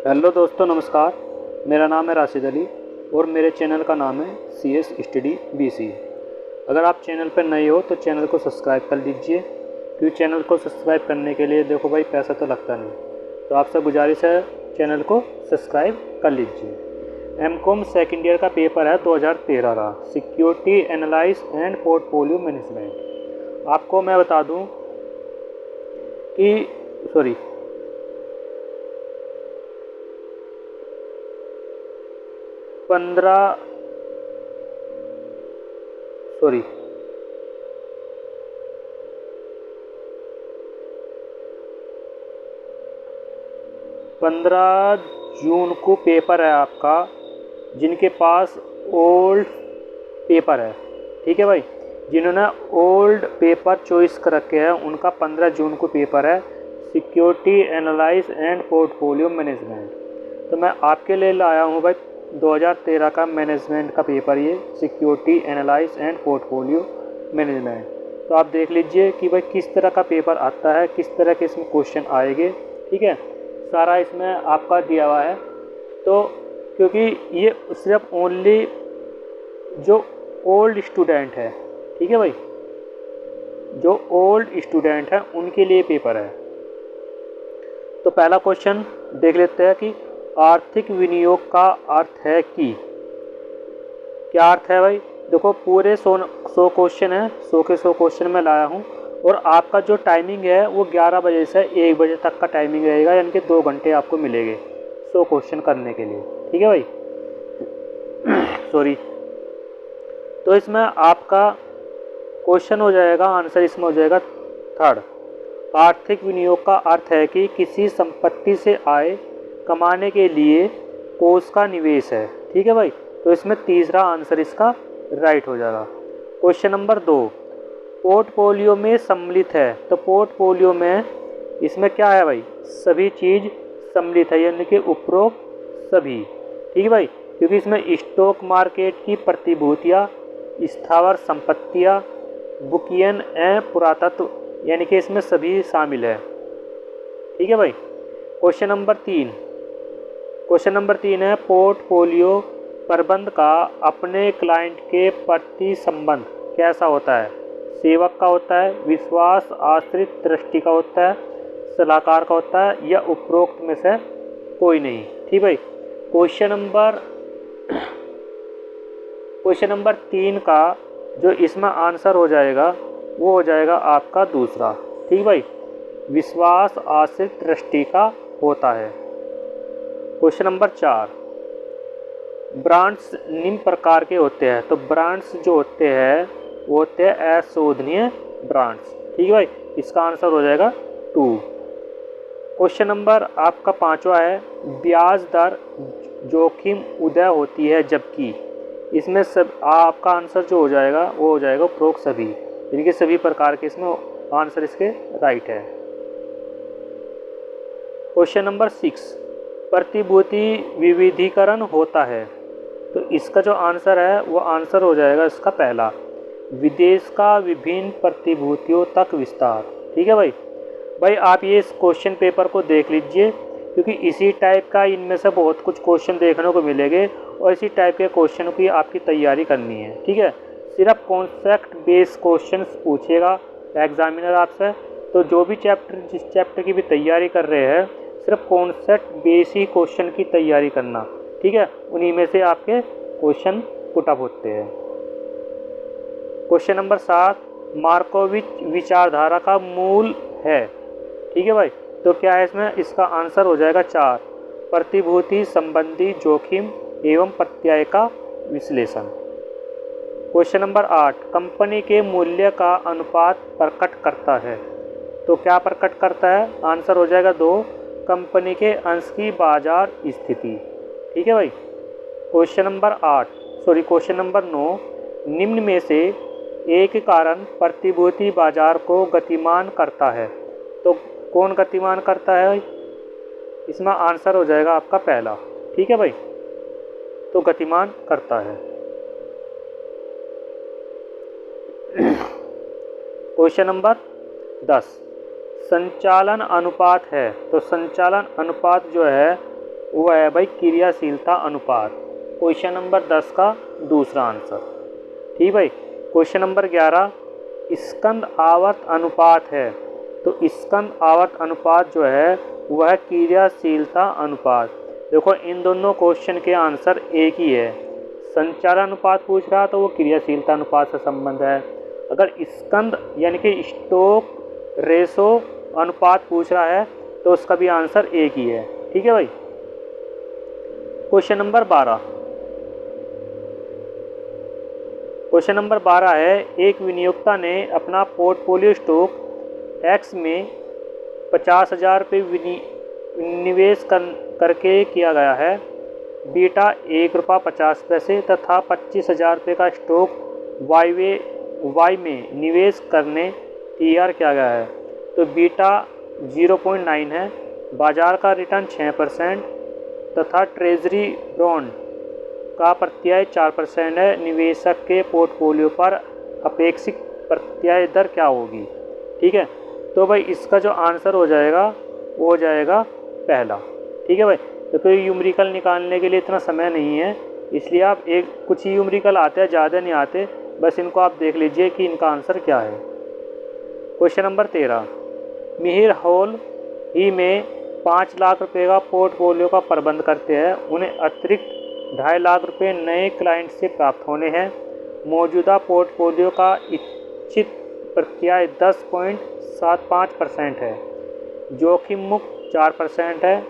Hello दोस्तों, नमस्कार। मेरा नाम है राशिद अली और मेरे चैनल का नाम है CS स्टडी BC। अगर आप चैनल पर नए हो तो चैनल को सब्सक्राइब कर लीजिए, क्योंकि चैनल को सब्सक्राइब करने के लिए देखो भाई, पैसा तो लगता नहीं, तो आपसे गुजारिश है चैनल को सब्सक्राइब कर लीजिए। MCOM सेकेंड ईयर का पेपर है 2013 का, security analysis and portfolio management. आपको मैं बता दूं कि 15 सॉरी 15 जून को पेपर है आपका। जिनके पास ओल्ड पेपर है, ठीक है भाई, जिन्होंने ओल्ड पेपर चॉइस कर रखे हैं उनका 15 जून को पेपर है, security analysis and portfolio management. तो मैं आपके लिए लाया हूँ भाई 2013 का मैनेजमेंट का पेपर, ये security analysis and portfolio management. तो आप देख लीजिए कि भाई किस तरह का पेपर आता है, किस तरह के इसमें क्वेश्चन आएंगे, ठीक है। सारा इसमें आपका दिया हुआ है। तो क्योंकि ये सिर्फ ओनली जो ओल्ड स्टूडेंट है, ठीक है भाई, जो ओल्ड स्टूडेंट है उनके लिए पेपर है। तो पहला क्वेश्चन देख लेते हैं कि आर्थिक विनियोग का अर्थ है कि, क्या अर्थ है भाई। देखो पूरे 100 क्वेश्चन है, 100 के 100 क्वेश्चन मैं लाया हूँ और आपका जो टाइमिंग है वो 11 बजे से 1 बजे तक का टाइमिंग रहेगा, यानी कि 2 घंटे आपको मिलेंगे 100 क्वेश्चन करने के लिए, ठीक है भाई। तो इसमें आपका क्वेश्चन हो जाएगा, आंसर इसमें हो जाएगा थर्ड। आर्थिक विनियोग का अर्थ है कि किसी संपत्ति से आय कमाने के लिए कोष का निवेश है, ठीक है भाई। तो इसमें तीसरा आंसर इसका राइट हो जाएगा। क्वेश्चन नंबर 2, पोर्टफोलियो में सम्मिलित है। तो पोर्टफोलियो में इसमें क्या है भाई, सभी चीज़ सम्मिलित है, यानी कि उपरोक्त सभी, ठीक है भाई, क्योंकि इसमें स्टॉक मार्केट की प्रतिभूतियाँ, स्थावर संपत्तियाँ, बुकियन एवं पुरातत्व, यानी कि इसमें सभी शामिल है, ठीक है भाई। क्वेश्चन नंबर 3 है, पोर्टफोलियो प्रबंध का अपने क्लाइंट के प्रति संबंध कैसा होता है। सेवक का होता है, विश्वास आश्रित दृष्टि का होता है, सलाहकार का होता है, या उपरोक्त में से कोई नहीं, ठीक भाई। क्वेश्चन नंबर 3 का जो इसमें आंसर हो जाएगा वो हो जाएगा आपका दूसरा, ठीक भाई, विश्वास आश्रित दृष्टि का होता है। क्वेश्चन नंबर 4, ब्रांड्स निम्न प्रकार के होते हैं। तो ब्रांड्स जो होते हैं वो होते हैं अशोधनीय ब्रांड्स, ठीक है भाई, इसका आंसर हो जाएगा 2। क्वेश्चन नंबर आपका 5वां है, ब्याज दर जोखिम उदय होती है जबकि, इसमें सब आपका आंसर जो हो जाएगा वो हो जाएगा उपरोक्त सभी, यानी कि सभी प्रकार के इसमें आंसर इसके राइट है। क्वेश्चन नंबर 6, प्रतिभूति विविधीकरण होता है। तो इसका जो आंसर है वो आंसर हो जाएगा इसका पहला, विदेश का विभिन्न प्रतिभूतियों तक विस्तार, ठीक है भाई आप ये इस क्वेश्चन पेपर को देख लीजिए, क्योंकि इसी टाइप का इनमें से बहुत कुछ क्वेश्चन देखने को मिलेंगे और इसी टाइप के क्वेश्चन की आपकी तैयारी करनी है, ठीक है। सिर्फ कॉन्सेप्ट बेस्ड क्वेश्चन पूछेगा एग्जामिनर आपसे। तो जो भी जिस चैप्टर की भी तैयारी कर रहे हैं, सिर्फ कॉन्सेप्ट बेस्ड ही क्वेश्चन की तैयारी करना, ठीक है, उन्हीं में से आपके क्वेश्चन पुटअप होते हैं। क्वेश्चन नंबर 7, मार्कोविच विचारधारा का मूल है, ठीक है भाई। तो क्या है इसमें, इसका आंसर हो जाएगा 4, प्रतिभूति संबंधी जोखिम एवं प्रत्यय का विश्लेषण। क्वेश्चन नंबर 8, कंपनी के मूल्य का अनुपात प्रकट करता है। तो क्या प्रकट करता है, आंसर हो जाएगा 2, कंपनी के अंश की बाजार स्थिति, ठीक है भाई। क्वेश्चन नंबर 9, निम्न में से एक कारण प्रतिभूति बाजार को गतिमान करता है। तो कौन गतिमान करता है भाई, इसमें आंसर हो जाएगा आपका पहला, ठीक है भाई, तो गतिमान करता है। क्वेश्चन नंबर 10, संचालन अनुपात है। तो संचालन अनुपात जो है वो है भाई क्रियाशीलता अनुपात। क्वेश्चन नंबर 10 का दूसरा आंसर। ठीक भाई। क्वेश्चन नंबर 11 स्कंद आवर्त अनुपात है। तो स्कंद आवर्त अनुपात जो है वह क्रियाशीलता अनुपात। देखो इन दोनों क्वेश्चन के आंसर एक ही है। संचालन अनुपात पूछ रहा तो वो क्रियाशीलता अनुपात से संबंध है। अगर स्कंद यानी कि स्टोक रेशो अनुपात पूछ रहा है तो उसका भी आंसर एक ही है। ठीक है भाई। Question number 12। क्वेश्चन नंबर 12 है एक विनियोक्ता ने अपना पोर्टफोलियो स्टॉक एक्स में 50,000 रुपये निवेश करके किया गया है। बीटा ₹1.50 तथा 25,000 रुपये का स्टॉक वाई में निवेश करने तैयार किया गया है। तो बीटा 0.9 है, बाजार का रिटर्न 6% तथा ट्रेजरी बॉन्ड का प्रत्याय 4% है। निवेशक के पोर्टफोलियो पर अपेक्षित प्रत्याय दर क्या होगी? ठीक है। तो भाई इसका जो आंसर हो जाएगा वो हो जाएगा पहला। ठीक है भाई। तो कोई न्यूमेरिकल निकालने के लिए इतना समय नहीं है, इसलिए आप कुछ ही न्यूमेरिकल आते हैं, ज़्यादा नहीं आते, बस इनको आप देख लीजिए कि इनका आंसर क्या है। क्वेश्चन नंबर 13 मिहिर हॉल ही में 5 लाख रुपए का पोर्टफोलियो का प्रबंध करते हैं। उन्हें अतिरिक्त 2.5 लाख रुपए नए क्लाइंट से प्राप्त होने हैं। मौजूदा पोर्टफोलियो का इच्छित प्रत्याय 10.75% है। जोखिम मुक्त 4% है।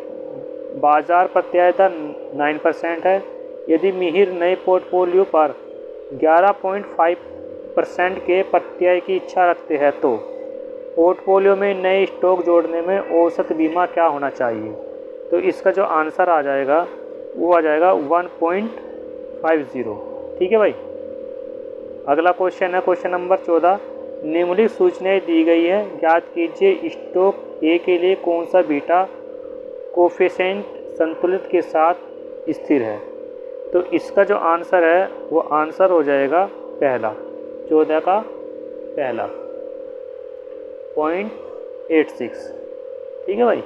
बाजार प्रत्याय दर 9% है। यदि मिहिर नए पोर्टफोलियो पर 11.5% के प्रत्याय की इच्छा रखते हैं तो पोर्टफोलियो में नए स्टॉक जोड़ने में औसत बीमा क्या होना चाहिए? तो इसका जो आंसर आ जाएगा वो आ जाएगा 1.50। ठीक है भाई। अगला क्वेश्चन है क्वेश्चन नंबर 14 निम्नलिखित सूचनाएं दी गई है, ज्ञात कीजिए स्टॉक ए के लिए कौन सा बीटा कोफिशिएंट संतुलित के साथ स्थिर है। तो इसका जो आंसर है वो आंसर हो जाएगा पहला, 14 का पहला 0.86। ठीक है भाई।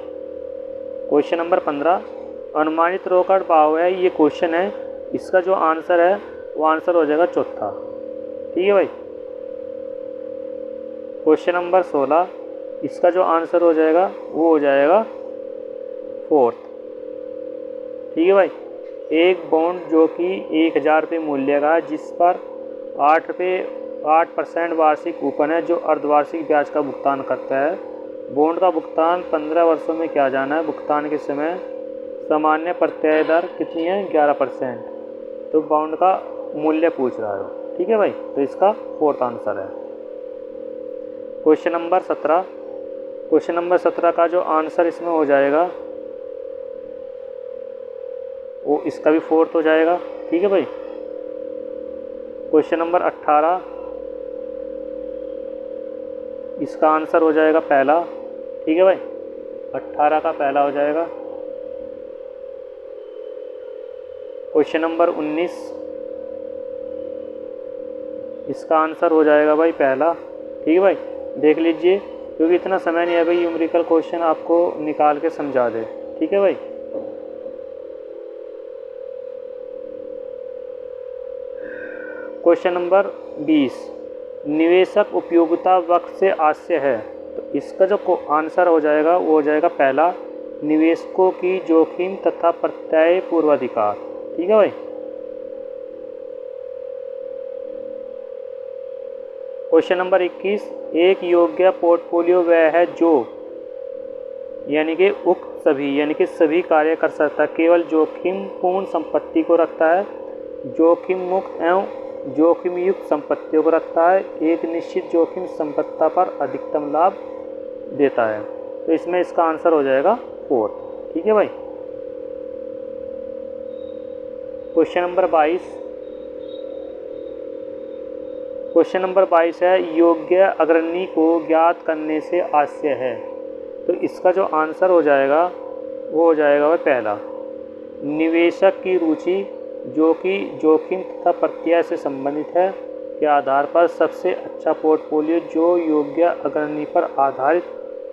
क्वेश्चन नंबर 15 अनुमानित रोकड़ भाव है, ये क्वेश्चन है, इसका जो आंसर है वो आंसर हो जाएगा चौथा। ठीक है भाई। क्वेश्चन नंबर 16 इसका जो आंसर हो जाएगा वो हो जाएगा फोर्थ। ठीक है भाई। एक बॉन्ड जो कि 1,000 रुपये मूल्य का है, जिस पर 8% वार्षिक कूपन है, जो अर्धवार्षिक ब्याज का भुगतान करता है। बॉन्ड का भुगतान 15 वर्षों में किया जाना है। भुगतान के समय सामान्य प्रत्याय दर कितनी है? 11%। तो बॉन्ड का मूल्य पूछ रहा है। ठीक है भाई। तो इसका फोर्थ आंसर है। क्वेश्चन नंबर 17 क्वेश्चन नंबर 17 का जो आंसर इसमें हो जाएगा वो इसका भी फोर्थ हो जाएगा। ठीक है भाई। क्वेश्चन नंबर 18 इसका आंसर हो जाएगा पहला। ठीक है भाई। 18 का पहला हो जाएगा। क्वेश्चन नंबर 19 इसका आंसर हो जाएगा भाई पहला। ठीक है भाई। देख लीजिए, क्योंकि इतना समय नहीं है भाई न्यूमेरिकल क्वेश्चन आपको निकाल के समझा दे। ठीक है भाई। क्वेश्चन नंबर 20 निवेशक उपयोगिता वक्त से आशय है। तो इसका जो आंसर हो जाएगा वो हो जाएगा पहला, निवेशकों की जोखिम तथा प्रत्याय पूर्वाधिकार। ठीक है भाई। क्वेश्चन नंबर 21 एक योग्य पोर्टफोलियो वह है जो यानी कि उक्त सभी यानी कि सभी कार्य कर सकता है, केवल जोखिम पूर्ण संपत्ति को रखता है, जोखिम मुक्त एवं जोखिम युक्त संपत्तियों को रखता है, एक निश्चित जोखिम संपत्ति पर अधिकतम लाभ देता है। तो इसमें इसका आंसर हो जाएगा फोर्थ। ठीक है भाई। क्वेश्चन नंबर 22 क्वेश्चन नंबर 22 है योग्य अग्रणी को ज्ञात करने से आशय है। तो इसका जो आंसर हो जाएगा वो हो जाएगा वह पहला, निवेशक की रुचि जो कि जोखिम तथा प्रत्याय से संबंधित है के आधार पर सबसे अच्छा पोर्टफोलियो जो योग्य अग्रणी पर आधारित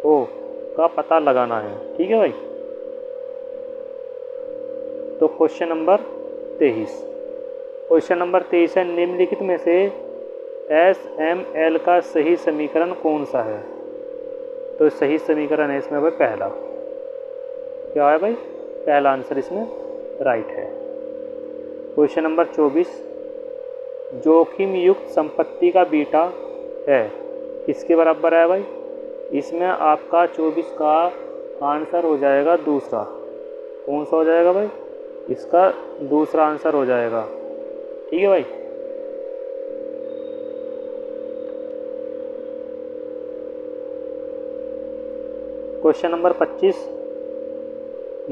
हो का पता लगाना है। ठीक है भाई। तो क्वेश्चन नंबर 23। क्वेश्चन नंबर 23 है, निम्नलिखित में से SML का सही समीकरण कौन सा है? तो सही समीकरण है इसमें भाई पहला। क्या है भाई? पहला आंसर इसमें राइट है। क्वेश्चन नंबर 24, जोखिम युक्त संपत्ति का बीटा है किसके बराबर है भाई? इसमें आपका 24 का आंसर हो जाएगा दूसरा। कौन सा हो जाएगा भाई? इसका दूसरा आंसर हो जाएगा। ठीक है भाई। क्वेश्चन नंबर 25,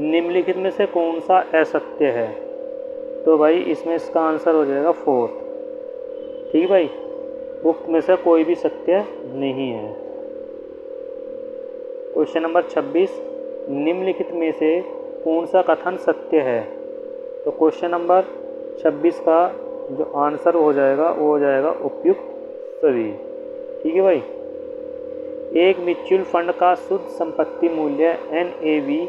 निम्नलिखित में से कौन सा असत्य है? तो भाई इसमें इसका आंसर हो जाएगा 4। ठीक है भाई, उक्त में से कोई भी सत्य नहीं है। क्वेश्चन नंबर 26, निम्नलिखित में से कौन सा कथन सत्य है? तो क्वेश्चन नंबर 26 का जो आंसर हो जाएगा वो हो जाएगा उपयुक्त सभी। ठीक है भाई। एक म्यूचुअल फंड का शुद्ध संपत्ति मूल्य NAV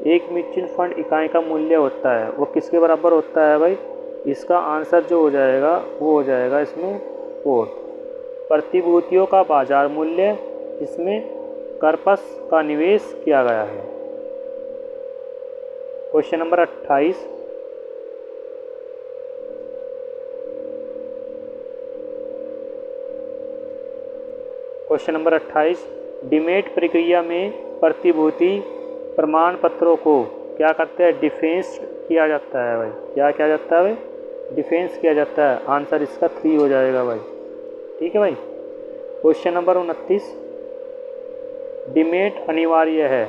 एक म्यूचुअल फंड इकाई का मूल्य होता है, वो किसके बराबर होता है भाई? इसका आंसर जो हो जाएगा वो हो जाएगा इसमें 4। प्रतिभूतियों का बाजार मूल्य जिसमें कॉर्पस का निवेश किया गया है। Question number 28, question number 28, demat प्रक्रिया में प्रतिभूति प्रमाण पत्रों को क्या करते हैं? डिफेंस किया जाता है भाई। क्या किया जाता है भाई? डिफेंस किया जाता है। आंसर इसका 3 हो जाएगा भाई। ठीक है भाई। क्वेश्चन नंबर 29, डीमैट अनिवार्य है।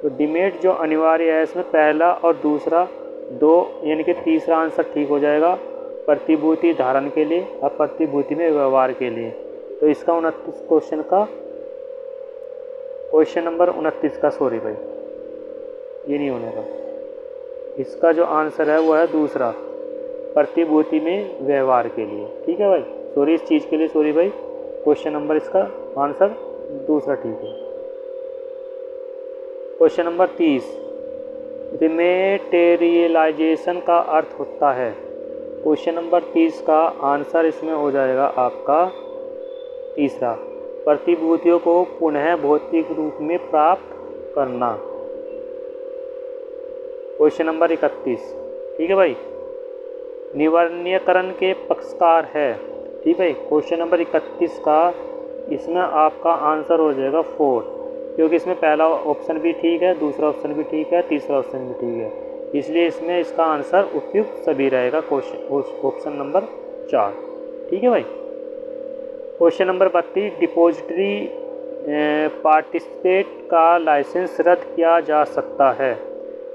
तो डीमैट जो अनिवार्य है इसमें पहला और दूसरा 2 यानी कि तीसरा आंसर ठीक हो जाएगा, प्रतिभूति धारण के लिए और प्रतिभूति में व्यवहार के लिए। तो इसका 29 क्वेश्चन नंबर 29 का सॉरी भाई ये नहीं होने का। इसका जो आंसर है वो है दूसरा, प्रतिभूति में व्यवहार के लिए। ठीक है भाई, सॉरी इस चीज़ के लिए सॉरी भाई। क्वेश्चन नंबर इसका आंसर दूसरा ठीक है। क्वेश्चन नंबर 30, डिमैटेरियलाइजेशन का अर्थ होता है। क्वेश्चन नंबर 30 का आंसर इसमें हो जाएगा आपका तीसरा, प्रतिभूतियों को पुनः भौतिक रूप में प्राप्त करना। क्वेश्चन नंबर 31, ठीक है भाई, निवर्णीकरण के पक्षकार है। ठीक है, क्वेश्चन नंबर 31 का इसमें आपका आंसर हो जाएगा 4, क्योंकि इसमें पहला ऑप्शन भी ठीक है, दूसरा ऑप्शन भी ठीक है, तीसरा ऑप्शन भी ठीक है, इसलिए इसमें इसका आंसर उपयुक्त सभी रहेगा ऑप्शन नंबर 4। ठीक है भाई। क्वेश्चन नंबर 32, डिपॉजिटरी पार्टिसिपेट का लाइसेंस रद्द किया जा सकता है।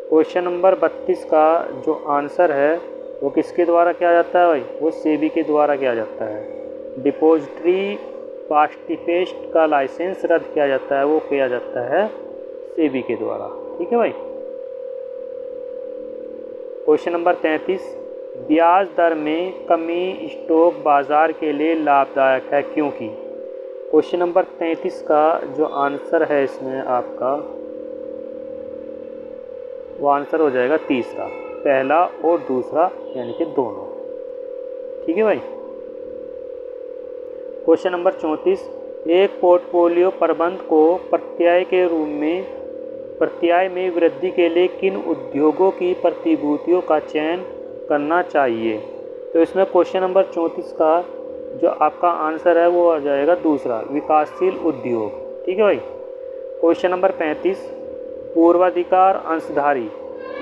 क्वेश्चन नंबर 32 का जो आंसर है वो किसके द्वारा किया जाता है भाई? वो सेबी के द्वारा किया जाता है। डिपॉजिटरी पार्टिसिपेट का लाइसेंस रद्द किया जाता है, वो किया जाता है सेबी के द्वारा। ठीक है भाई। क्वेश्चन नंबर 33, ब्याज दर में कमी स्टॉक बाजार के लिए लाभदायक है क्योंकि। क्वेश्चन नंबर 33 का जो आंसर है इसमें आपका वो आंसर हो जाएगा तीसरा, पहला और दूसरा यानी कि दोनों। ठीक है भाई। क्वेश्चन नंबर 34, एक पोर्टफोलियो प्रबंध को प्रत्याय में वृद्धि के लिए किन उद्योगों की प्रतिभूतियों का चयन करना चाहिए। तो इसमें क्वेश्चन नंबर 34 का जो आपका आंसर है वो आ जाएगा दूसरा, विकासशील उद्योग। ठीक है भाई। क्वेश्चन नंबर 35, पूर्वाधिकार अंशधारी,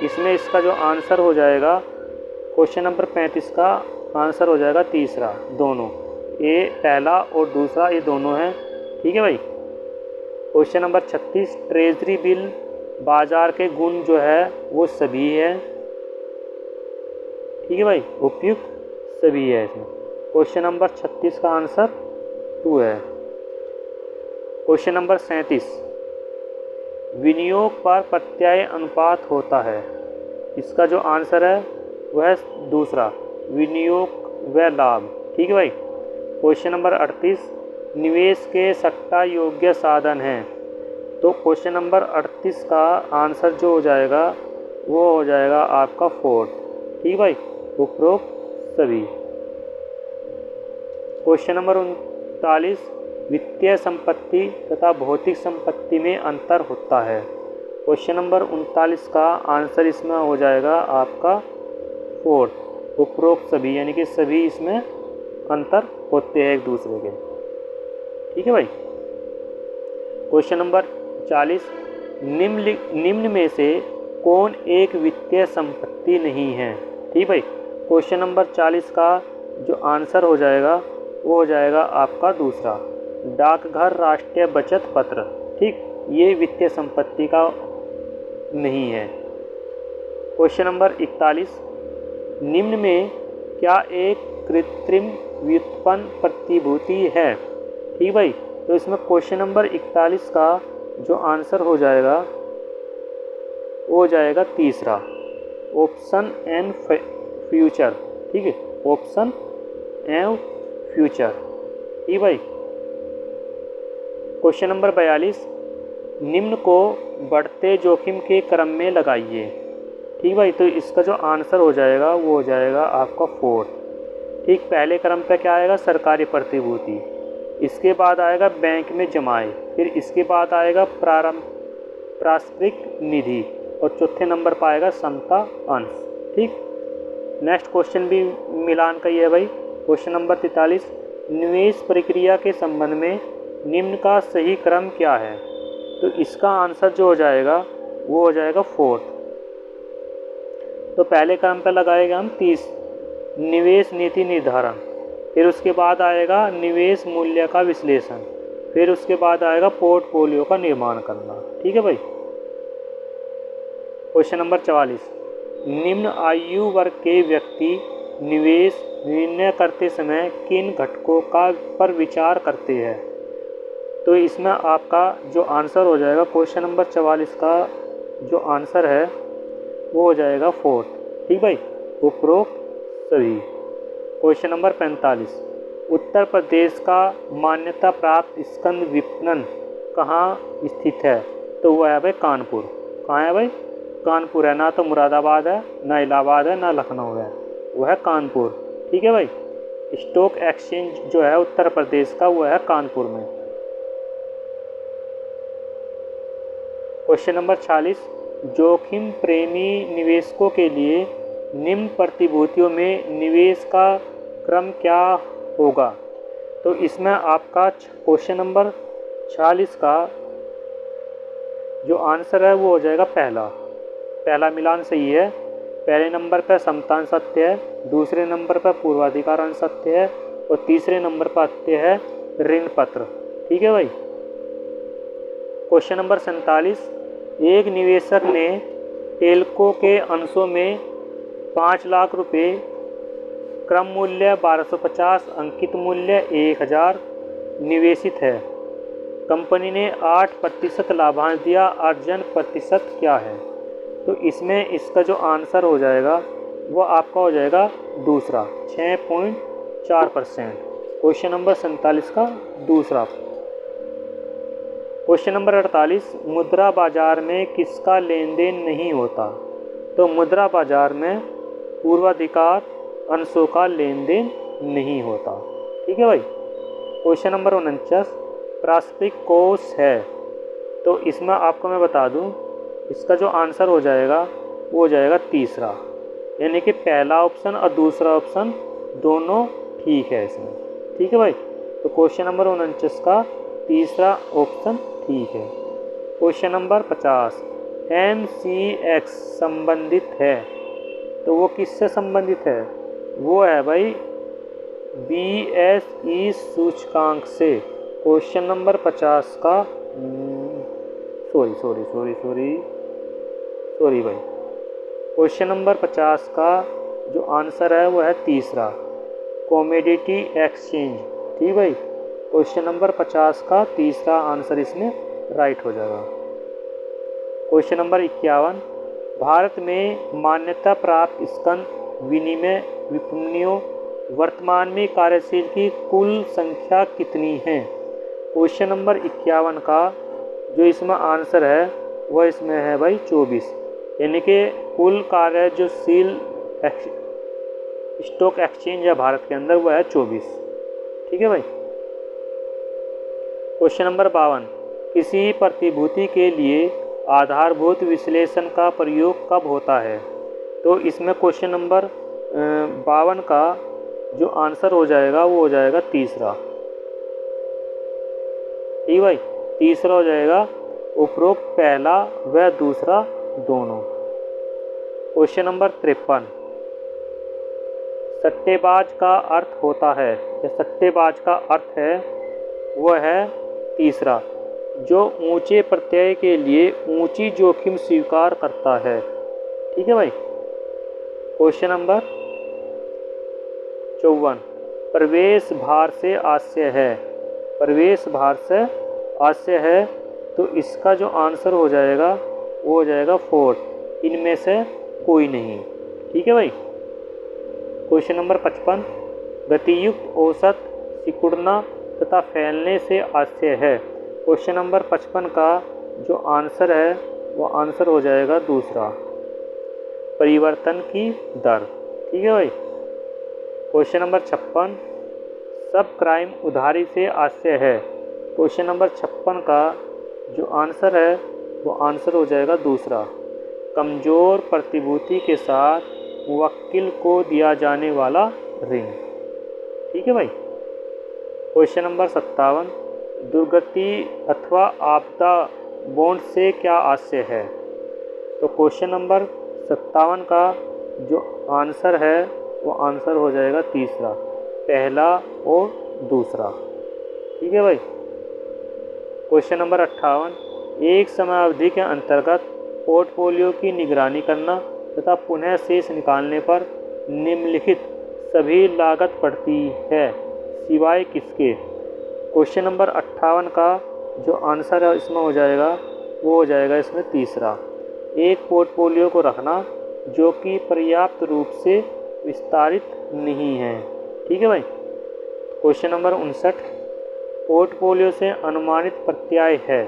इसमें इसका जो आंसर हो जाएगा क्वेश्चन नंबर 35 का आंसर हो जाएगा तीसरा, दोनों, ये पहला और दूसरा ये दोनों हैं। ठीक है भाई। क्वेश्चन नंबर 36, ट्रेजरी बिल बाजार के गुण जो है वो सभी है। ठीक है भाई, उपयुक्त सभी है इसमें। क्वेश्चन नंबर 36 का आंसर 2 है। क्वेश्चन नंबर 37, विनियोग पर प्रत्याय अनुपात होता है, इसका जो आंसर है वह दूसरा, विनियोग व लाभ। ठीक है भाई। क्वेश्चन नंबर 38, निवेश के सट्टा योग्य साधन हैं। तो क्वेश्चन नंबर 38 का आंसर जो हो जाएगा वो हो जाएगा आपका 4th। ठीक भाई, उपरोक्त सभी। क्वेश्चन नंबर 39, वित्तीय संपत्ति तथा भौतिक संपत्ति में अंतर होता है। क्वेश्चन नंबर 39 का आंसर इसमें हो जाएगा आपका 4th, उपरोक्त सभी, यानी कि सभी इसमें अंतर होते हैं एक दूसरे के। ठीक है भाई। क्वेश्चन नंबर 40, निम्न में से कौन एक वित्तीय संपत्ति नहीं है। ठीक भाई, क्वेश्चन नंबर 40 का जो आंसर हो जाएगा वो हो जाएगा आपका दूसरा, डाकघर राष्ट्रीय बचत पत्र। ठीक, ये वित्तीय संपत्ति का नहीं है। क्वेश्चन नंबर 41, निम्न में क्या एक कृत्रिम व्युत्पन्न प्रतिभूति है। ठीक भाई, तो इसमें क्वेश्चन नंबर 41 का जो आंसर हो जाएगा वो हो जाएगा तीसरा, ऑप्शन एंड फ्यूचर। ठीक है, ऑप्शन एंड फ्यूचर। ठीक भाई। क्वेश्चन नंबर 42, निम्न को बढ़ते जोखिम के क्रम में लगाइए। ठीक भाई, तो इसका जो आंसर हो जाएगा वो हो जाएगा आपका 4th। ठीक, पहले क्रम पे क्या आएगा, सरकारी प्रतिभूति, इसके बाद आएगा बैंक में जमाए, फिर इसके बाद आएगा पारस्परिक निधि, और चौथे नंबर पर आएगा समता अंश। ठीक, नेक्स्ट क्वेश्चन भी मिलान का ही है भाई। क्वेश्चन नंबर 43, निवेश प्रक्रिया के संबंध में निम्न का सही क्रम क्या है। तो इसका आंसर जो हो जाएगा वो हो जाएगा 4th। तो पहले क्रम पर लगाएगा हम 30, निवेश नीति निर्धारण, फिर उसके बाद आएगा निवेश मूल्य का विश्लेषण, फिर उसके बाद आएगा पोर्टफोलियो का निर्माण करना। ठीक है भाई। क्वेश्चन नंबर 44, निम्न आयु वर्ग के व्यक्ति निवेश निर्णय करते समय किन घटकों का पर विचार करते हैं। तो इसमें आपका जो आंसर हो जाएगा क्वेश्चन नंबर 44 का जो आंसर है वो हो जाएगा 4th। ठीक भाई, उपरोक्त सभी। क्वेश्चन नंबर 45, उत्तर प्रदेश का मान्यता प्राप्त स्कंद विपणन कहाँ स्थित है। तो वह है भाई कानपुर। कहाँ है भाई, कानपुर है। ना तो मुरादाबाद है, ना इलाहाबाद है, ना लखनऊ है, वह है कानपुर। ठीक है भाई। स्टॉक एक्सचेंज जो है उत्तर प्रदेश का वो है कानपुर में। क्वेश्चन नंबर 46, जोखिम प्रेमी निवेशकों के लिए निम्न प्रतिभूतियों में निवेश का क्रम क्या होगा। तो इसमें आपका क्वेश्चन नंबर 46 का जो आंसर है वो हो जाएगा पहला मिलान सही है। पहले नंबर पर समतान सत्य है, दूसरे नंबर पर पूर्वाधिकार सत्य है, और तीसरे नंबर पर सत्य है ऋण पत्र। ठीक है भाई। क्वेश्चन नंबर 47, एक निवेशक ने टेल्को के अंशों में 5 लाख रुपए, क्रम मूल्य 1250, अंकित मूल्य 1000 निवेशित है। कंपनी ने 8% लाभांश दिया, अर्जन प्रतिशत क्या है। तो इसमें इसका जो आंसर हो जाएगा वो आपका हो जाएगा दूसरा, 6.4%। क्वेश्चन नंबर 47 का दूसरा। क्वेश्चन नंबर 48, मुद्रा बाजार में किसका लेन देन नहीं होता। तो मुद्रा बाजार में पूर्वाधिकार अंशों का लेन देन नहीं होता। ठीक है भाई। क्वेश्चन नंबर 49, पारस्परिक कोष है। तो इसमें आपको मैं बता दूं इसका जो आंसर हो जाएगा वो हो जाएगा तीसरा, यानी कि पहला ऑप्शन और दूसरा ऑप्शन दोनों ठीक है इसमें। ठीक है भाई। तो क्वेश्चन नंबर 49 का तीसरा ऑप्शन ठीक है। क्वेश्चन नंबर 50, MCX संबंधित है। तो वो किससे संबंधित है, वो है भाई BSE सूचकांक से। क्वेश्चन नंबर 50 का सॉरी भाई, क्वेश्चन नंबर 50 का जो आंसर है वो है तीसरा, कमोडिटी एक्सचेंज। ठीक भाई। क्वेश्चन नंबर 50 का तीसरा आंसर इसमें राइट हो जाएगा। क्वेश्चन नंबर 51, भारत में मान्यता प्राप्त स्कंद विनिमय विपणियों वर्तमान में कार्यशील की कुल संख्या कितनी है। क्वेश्चन नंबर 51 का जो इसमें आंसर है वह इसमें है भाई 24। यानी कि कुल कार्यशील स्टॉक एक्सचेंज है भारत के अंदर, वो है 24। ठीक है भाई। क्वेश्चन नंबर 52, किसी प्रतिभूति के लिए आधारभूत विश्लेषण का प्रयोग कब होता है? तो इसमें क्वेश्चन नंबर 52 का जो आंसर हो जाएगा वो हो जाएगा तीसरा। ठीक भाई, तीसरा हो जाएगा, उपरोक्त पहला व दूसरा दोनों। क्वेश्चन नंबर 53, सट्टेबाज का अर्थ होता है, या सट्टेबाज का अर्थ है वह है तीसरा, जो ऊंचे प्रत्यय के लिए ऊंची जोखिम स्वीकार करता है। ठीक है भाई। क्वेश्चन नंबर 54, प्रवेश भार से आशय है, प्रवेश भार से आशय है, तो इसका जो आंसर हो जाएगा वो हो जाएगा 4, इनमें से कोई नहीं। ठीक है भाई। क्वेश्चन नंबर 55, गतियुक्त औसत सिकुड़ना तथा फैलने से आशय है। क्वेश्चन नंबर 55 का जो आंसर है वो आंसर हो जाएगा दूसरा, परिवर्तन की दर। ठीक है भाई। क्वेश्चन नंबर 56, सब क्राइम उधारी से आशय है। क्वेश्चन नंबर 56 का जो आंसर है वो आंसर हो जाएगा दूसरा, कमज़ोर प्रतिभूति के साथ मुवक्किल को दिया जाने वाला ऋण। ठीक है भाई। क्वेश्चन नंबर 57, दुर्गति अथवा आपदा बॉन्ड से क्या आशय है? तो क्वेश्चन नंबर 57 का जो आंसर है वो आंसर हो जाएगा तीसरा, पहला और दूसरा। ठीक है भाई। क्वेश्चन नंबर 58, एक समय अवधि के अंतर्गत पोर्टफोलियो की निगरानी करना तथा पुनः शेष निकालने पर निम्नलिखित सभी लागत पड़ती है सिवाय किसके? क्वेश्चन नंबर 58 का जो आंसर है इसमें हो जाएगा वो हो जाएगा इसमें तीसरा, एक पोर्टफोलियो को रखना जो कि पर्याप्त रूप से विस्तारित नहीं है। ठीक है भाई। क्वेश्चन नंबर 59, पोर्टफोलियो से अनुमानित प्रत्याय है।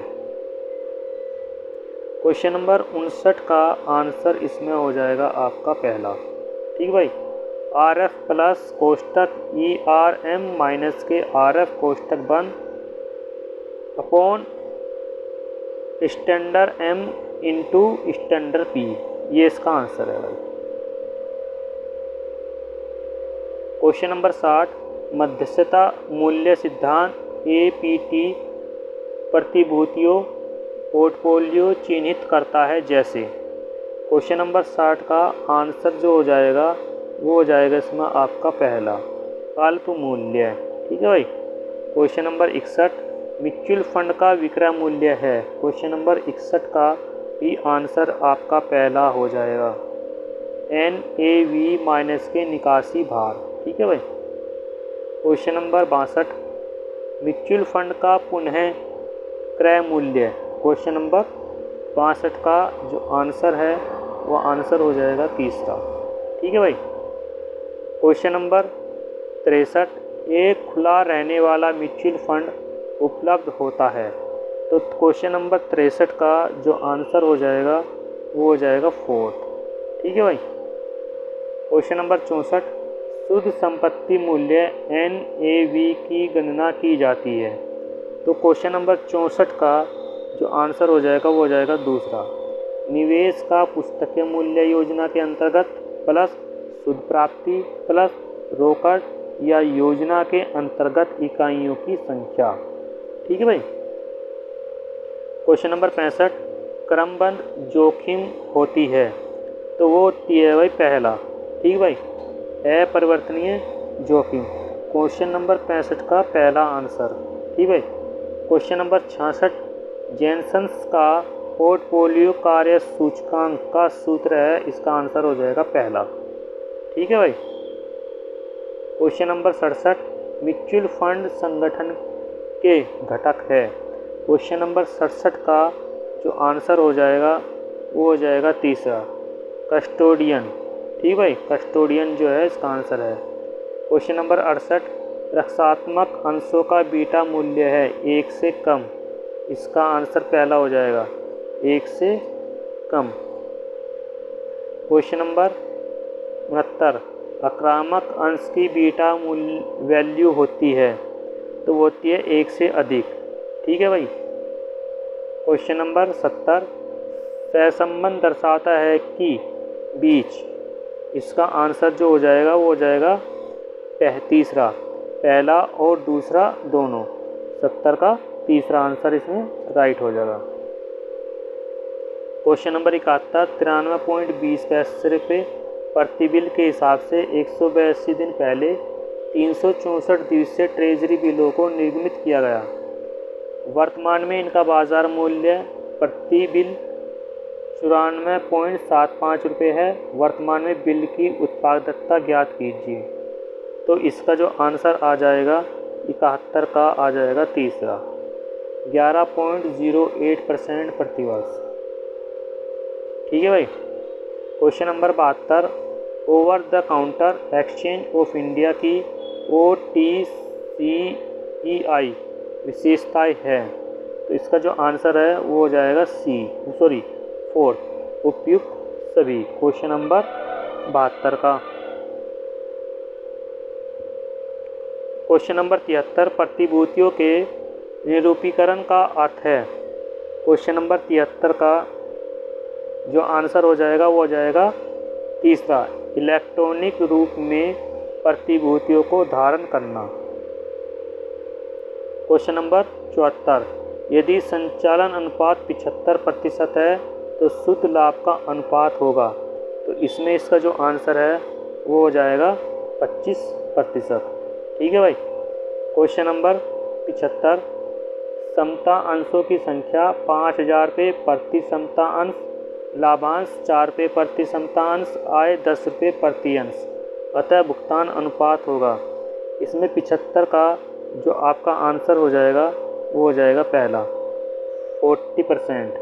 क्वेश्चन नंबर 59 का आंसर इसमें हो जाएगा आपका पहला। ठीक भाई। RF प्लस कोष्टक ERM माइनस के RF कोष्टक बंद upon standard M into standard P, ये इसका आंसर है भाई। क्वेश्चन नंबर 60, मध्यस्थता मूल्य सिद्धांत APT प्रतिभूतियों पोर्टफोलियो चिन्हित करता है जैसे। क्वेश्चन नंबर 60 का आंसर जो हो जाएगा वो हो जाएगा इसमें आपका पहला, अल्प मूल्य। ठीक है भाई। क्वेश्चन नंबर 61, म्यूचुअल फंड का विक्रय मूल्य है। क्वेश्चन नंबर 61 का भी आंसर आपका पहला हो जाएगा, NAV माइनस के निकासी भार। ठीक है भाई। क्वेश्चन नंबर 62, म्यूचुअल फंड का पुनः क्रय मूल्य। क्वेश्चन नंबर 62 का जो आंसर है वो आंसर हो जाएगा तीसरा। ठीक है भाई। क्वेश्चन नंबर 63, एक खुला रहने वाला म्यूचुअल फंड उपलब्ध होता है। तो क्वेश्चन नंबर 63 का जो आंसर हो जाएगा वो हो जाएगा 4। ठीक है भाई। क्वेश्चन नंबर 64, शुद्ध संपत्ति मूल्य NAV की गणना की जाती है। तो क्वेश्चन नंबर 64 का जो आंसर हो जाएगा वो हो जाएगा दूसरा, निवेश का पुस्तकीय मूल्य योजना के अंतर्गत प्लस शुद्ध प्राप्ति प्लस रोकड़ या योजना के अंतर्गत इकाइयों की संख्या। ठीक है भाई। क्वेश्चन नंबर 65, क्रमबद्ध जोखिम होती है। तो वो होती है भाई पहला। ठीक भाई, अपरिवर्तनीय जोखिम। क्वेश्चन नंबर 65 का पहला आंसर। ठीक है। क्वेश्चन नंबर 66, जेनसन्स का पोर्टफोलियो कार्य सूचकांक का सूत्र है, इसका आंसर हो जाएगा पहला। ठीक है भाई। क्वेश्चन नंबर 67, म्यूचुअल फंड संगठन के घटक है। क्वेश्चन नंबर 67 का जो आंसर हो जाएगा वो हो जाएगा तीसरा, कस्टोडियन। ठीक भाई, कस्टोडियन जो है इसका आंसर है। क्वेश्चन नंबर 68, रक्षात्मक अंशों का बीटा मूल्य है 1 से कम, इसका आंसर पहला हो जाएगा 1 से कम। क्वेश्चन नंबर 69, आक्रामक अंश की बीटा वैल्यू होती है तो वो होती है 1 से अधिक। ठीक है भाई। क्वेश्चन नंबर 70, सहसंबंध दर्शाता है कि बीच, इसका आंसर जो हो जाएगा वो हो जाएगा तीसरा, पहला और दूसरा दोनों। 70 का तीसरा आंसर इसमें राइट हो जाएगा। क्वेश्चन नंबर 71, 93.20 रुपये प्रति बिल के हिसाब से 182 दिन पहले 364 दिवसीय ट्रेजरी बिलों को निर्मित किया गया। वर्तमान में इनका बाजार मूल्य प्रति बिल 94.75 रुपये है। वर्तमान में बिल की उत्पादकता ज्ञात कीजिए। तो इसका जो आंसर आ जाएगा 71 का आ जाएगा तीसरा, 11.08% प्रतिवर्ष। ठीक है भाई। Question number 72, over the counter exchange of India की OTCEI विशेषताएं है। तो इसका जो आंसर है वो हो जाएगा 4, उपयुक्त सभी। क्वेश्चन नंबर 72 का। क्वेश्चन नंबर 73, प्रतिभूतियों के निरूपीकरण का अर्थ है। क्वेश्चन नंबर 73 का जो आंसर हो जाएगा वो हो जाएगा तीसरा, इलेक्ट्रॉनिक रूप में प्रतिभूतियों को धारण करना। क्वेश्चन नंबर 74, यदि संचालन अनुपात 75% है तो शुद्ध लाभ का अनुपात होगा। तो इसमें इसका जो आंसर है वो हो जाएगा 25%। ठीक है भाई। क्वेश्चन नंबर 75, समता अंशों की संख्या 5000 पे प्रति समता अंश, लाभांश 4 पे प्रति समता अंश, आय 10 रुपये प्रति अंश, अतः भुगतान अनुपात होगा। इसमें 75 का जो आपका आंसर हो जाएगा वो हो जाएगा पहला, 40%।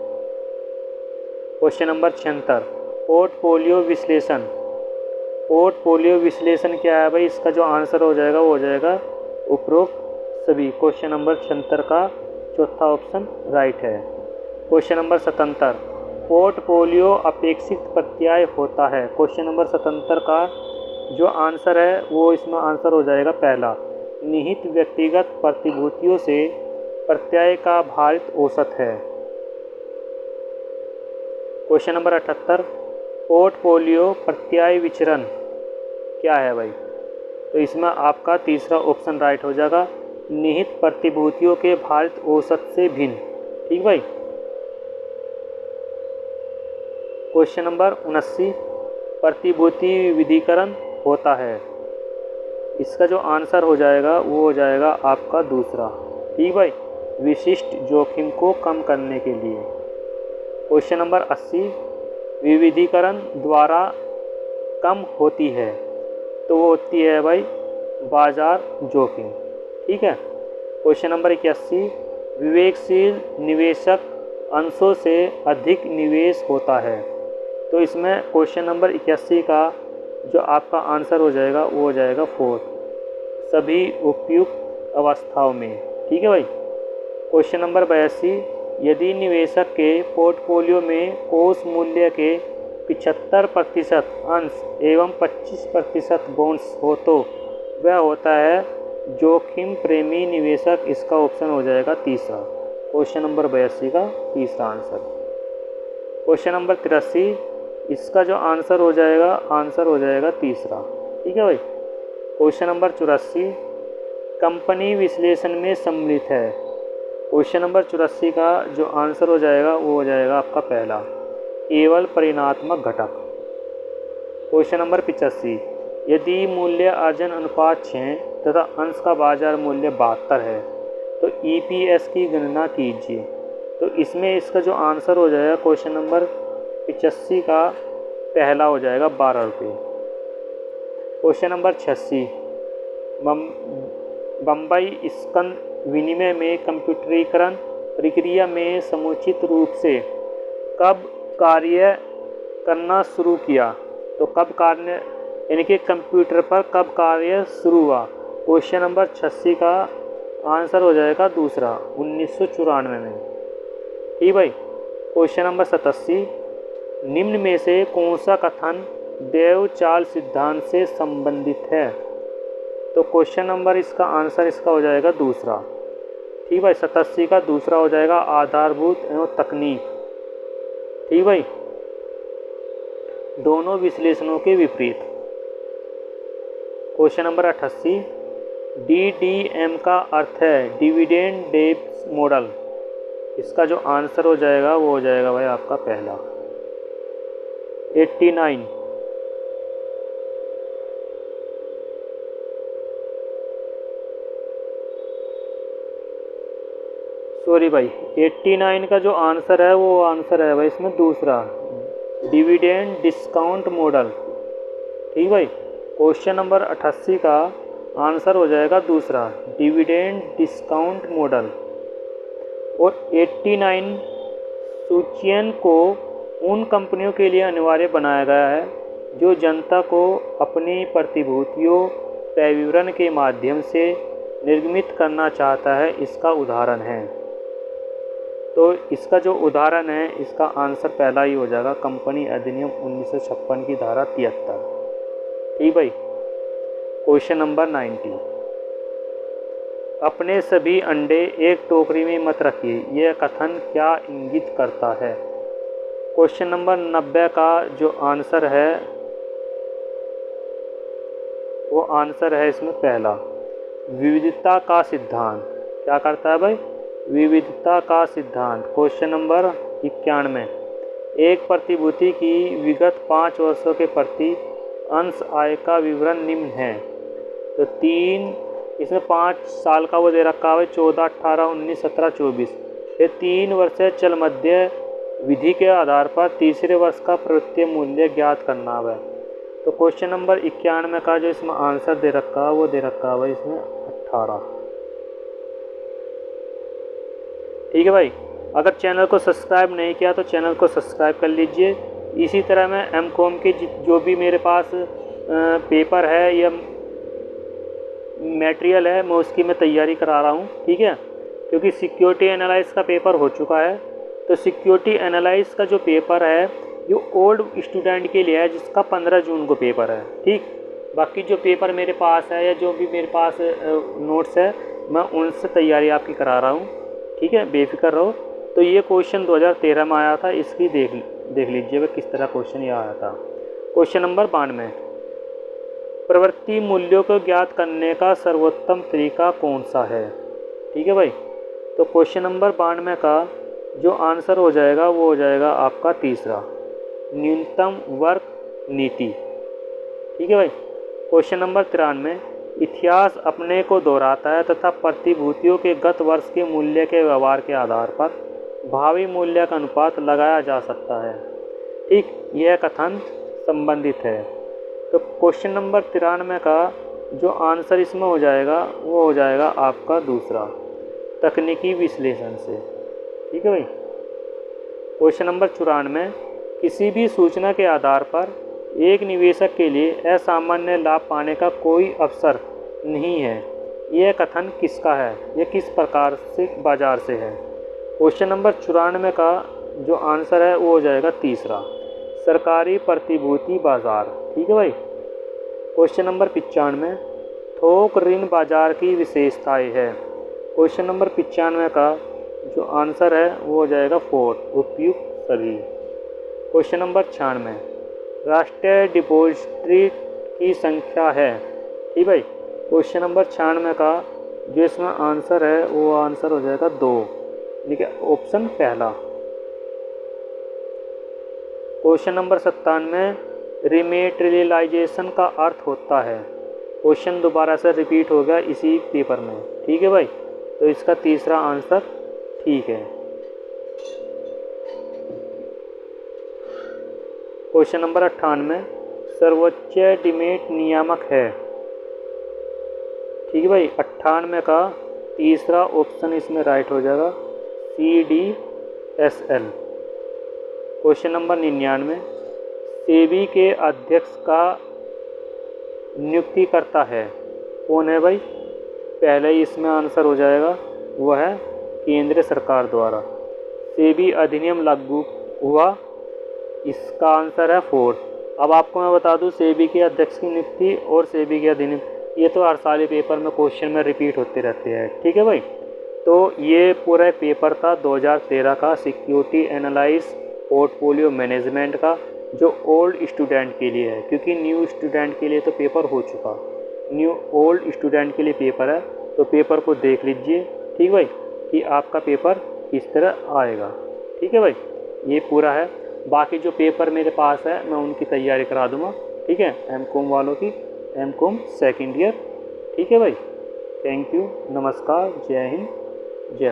क्वेश्चन नंबर 76, पोर्टफोलियो विश्लेषण। पोर्टफोलियो विश्लेषण क्या है भाई? इसका जो आंसर हो जाएगा वो हो जाएगा उपरोक्त सभी। क्वेश्चन नंबर 76 का चौथा ऑप्शन राइट है। क्वेश्चन नंबर 77, पोर्टफोलियो अपेक्षित प्रत्याय होता है। क्वेश्चन नंबर 77 का जो आंसर है वो इसमें आंसर हो जाएगा पहला, निहित व्यक्तिगत प्रतिभूतियों से प्रत्याय का भारित औसत है। क्वेश्चन नंबर 78, पोर्टफोलियो प्रत्याय विचरण क्या है भाई? तो इसमें आपका तीसरा ऑप्शन राइट हो जाएगा, निहित प्रतिभूतियों के भारित औसत से भिन्न। ठीक भाई। क्वेश्चन नंबर 79, प्रतिभूति विविधीकरण होता है। इसका जो आंसर हो जाएगा वो हो जाएगा आपका दूसरा। ठीक भाई, विशिष्ट जोखिम को कम करने के लिए। क्वेश्चन नंबर 80, विविधीकरण द्वारा कम होती है तो वो होती है भाई बाजार जोखिम। ठीक है। क्वेश्चन नंबर 81, विवेकशील निवेशक अंशों से अधिक निवेश होता है। तो इसमें क्वेश्चन नंबर 81 का जो आपका आंसर हो जाएगा वो हो जाएगा 4, सभी उपयुक्त अवस्थाओं में। ठीक है भाई। क्वेश्चन नंबर 82, यदि निवेशक के पोर्टफोलियो में कोष मूल्य के 75% अंश एवं 25% बॉन्ड्स हो तो वह होता है जोखिम प्रेमी निवेशक। इसका ऑप्शन हो जाएगा तीसरा, क्वेश्चन नंबर 82 का तीसरा आंसर। क्वेश्चन नंबर 83, इसका जो आंसर हो जाएगा तीसरा। ठीक है भाई। क्वेश्चन नंबर 84, कंपनी विश्लेषण में सम्मिलित है। क्वेश्चन नंबर 84 का जो आंसर हो जाएगा वो हो जाएगा आपका पहला, केवल परिणात्मक घटक। क्वेश्चन नंबर 85, यदि मूल्य अर्जन अनुपात 6 तथा अंश का बाजार मूल्य 72 है तो EPS की गणना कीजिए। तो इसमें इसका जो आंसर हो जाएगा क्वेश्चन नंबर 85 का पहला हो जाएगा 12 रुपये। क्वेश्चन नंबर 86, बम्बई स्कंद विनिमय में कंप्यूटरीकरण प्रक्रिया में समुचित रूप से कब कार्य करना शुरू किया? तो कब कार्य यानी कि कंप्यूटर पर कब कार्य शुरू हुआ? क्वेश्चन नंबर 86 का आंसर हो जाएगा दूसरा, 1994 में। ठीक भाई। क्वेश्चन नंबर 87, निम्न में से कौन सा कथन देवचाल सिद्धांत से संबंधित है? तो क्वेश्चन नंबर इसका आंसर इसका हो जाएगा दूसरा। ठीक भाई, 87 का दूसरा हो जाएगा आधारभूत एवं तकनीक। ठीक भाई, दोनों विश्लेषणों के विपरीत। क्वेश्चन नंबर 88, DDM का अर्थ है डिविडेंड डेप्थ मॉडल। इसका जो आंसर हो जाएगा वो हो जाएगा भाई आपका पहला। 89, सॉरी भाई, 89 का जो आंसर है वो आंसर है भाई इसमें दूसरा, डिविडेंड डिस्काउंट मॉडल। ठीक भाई, क्वेश्चन नंबर 88 का आंसर हो जाएगा दूसरा, डिविडेंड डिस्काउंट मॉडल। और 89 सूचीयन को उन कंपनियों के लिए अनिवार्य बनाया गया है जो जनता को अपनी प्रतिभूतियों तय विवरण के माध्यम से निर्गमित करना चाहता है। इसका उदाहरण है, तो इसका जो उदाहरण है इसका आंसर पहला ही हो जाएगा, कंपनी अधिनियम 1956 की धारा 73। ठीक भाई, क्वेश्चन नंबर 90, अपने सभी अंडे एक टोकरी में मत रखिए, यह कथन क्या इंगित करता है? क्वेश्चन नंबर 90 का जो आंसर है वो आंसर है इसमें पहला, विविधता का सिद्धांत। क्या करता है भाई? विविधता का सिद्धांत। क्वेश्चन नंबर 91, एक प्रतिभूति की विगत 5 वर्षों के प्रति अंश आय का विवरण निम्न है। तो 3, इसमें 5 साल का वो दे रखा है 14, 18, 19, 17, 24। फिर 3 वर्ष चल मध्य विधि के आधार पर तीसरे वर्ष का प्रवृत्ति मूल्य ज्ञात करना है। तो क्वेश्चन नंबर 91 का जो इसमें आंसर दे रखा है वो दे रखा है इसमें 18। ठीक है भाई, अगर चैनल को सब्सक्राइब नहीं किया तो चैनल को सब्सक्राइब कर लीजिए। इसी तरह मैं एमकॉम के जो भी मेरे पास पेपर है या मटेरियल है मैं उसकी मैं तैयारी करा रहा हूँ। ठीक है, क्योंकि सिक्योरिटी एनालाइज का पेपर हो चुका है, तो सिक्योरिटी एनालाइज का जो पेपर है जो ओल्ड स्टूडेंट के लिए है, जिसका 15 जून को पेपर है। ठीक, बाकी जो पेपर मेरे पास है या जो भी मेरे पास नोट्स है मैं उनसे तैयारी आपकी करा रहा हूँ। ठीक है, बेफिक्र रहो। तो ये क्वेश्चन 2013 में आया था, इसकी देख लीजिएगा किस तरह क्वेश्चन ये आया था। क्वेश्चन नंबर 92, प्रवृत्ति मूल्यों को ज्ञात करने का सर्वोत्तम तरीका कौन सा है? ठीक है भाई, तो क्वेश्चन नंबर 92 का जो आंसर हो जाएगा वो हो जाएगा आपका तीसरा, न्यूनतम वर्ग नीति। ठीक है भाई, क्वेश्चन नंबर 93, इतिहास अपने को दोहराता है तथा प्रतिभूतियों के गत वर्ष के मूल्य के व्यवहार के आधार पर भावी मूल्य का अनुपात लगाया जा सकता है। ठीक, यह कथन संबंधित है। तो क्वेश्चन नंबर 93 का जो आंसर इसमें हो जाएगा वो हो जाएगा आपका दूसरा, तकनीकी विश्लेषण से। ठीक है भाई, क्वेश्चन नंबर 94, किसी भी सूचना के आधार पर एक निवेशक के लिए असामान्य लाभ पाने का कोई अवसर नहीं है, यह कथन किसका है? यह किस प्रकार से बाजार से है? क्वेश्चन नंबर 94 का जो आंसर है वो हो जाएगा तीसरा, सरकारी प्रतिभूति बाजार। ठीक है भाई, क्वेश्चन नंबर 95, थोक ऋण बाजार की विशेषताएं है। क्वेश्चन नंबर 95 का जो आंसर है वो हो जाएगा 4, उपयुक्त सभी। क्वेश्चन नंबर 96, राष्ट्रीय डिपॉजिटरी की संख्या है। ठीक भाई, क्वेश्चन नंबर 96 का जो इसमें आंसर है वो आंसर हो जाएगा 2, ठीक है, ऑप्शन पहला। क्वेश्चन नंबर 97, रिमेटेरियलाइजेशन का अर्थ होता है। क्वेश्चन दोबारा से रिपीट हो गया इसी पेपर में। ठीक है भाई, तो इसका तीसरा आंसर ठीक है। क्वेश्चन नंबर 98, सर्वोच्च डीमेट नियामक है। ठीक है भाई, 98 का तीसरा ऑप्शन इसमें राइट हो जाएगा, CDSL। क्वेश्चन नंबर 99, सेबी के अध्यक्ष का नियुक्ति करता है कौन है भाई? पहले ही इसमें आंसर हो जाएगा, वह है केंद्र सरकार द्वारा। सेबी अधिनियम लागू हुआ इसका आंसर है 4। अब आपको मैं बता दूं सेबी के अध्यक्ष की नियुक्ति और सेबी के अधिनियम, ये तो हर साल ही पेपर में क्वेश्चन में रिपीट होते रहते हैं। ठीक है भाई, तो ये पूरा पेपर था 2013 का सिक्योरिटी एनालाइज पोर्टफोलियो मैनेजमेंट का, जो ओल्ड स्टूडेंट के लिए है, क्योंकि न्यू स्टूडेंट के लिए तो पेपर हो चुका, न्यू ओल्ड स्टूडेंट के लिए पेपर है। तो पेपर को देख लीजिए, ठीक भाई, कि आपका पेपर किस तरह आएगा। ठीक है भाई, ये पूरा है। बाकी जो पेपर मेरे पास है मैं उनकी तैयारी करा दूँगा। ठीक है, एमकॉम वालों की, एमकॉम सेकेंड ईयर। ठीक है भाई, थैंक यू, नमस्कार, जय हिंद, जय।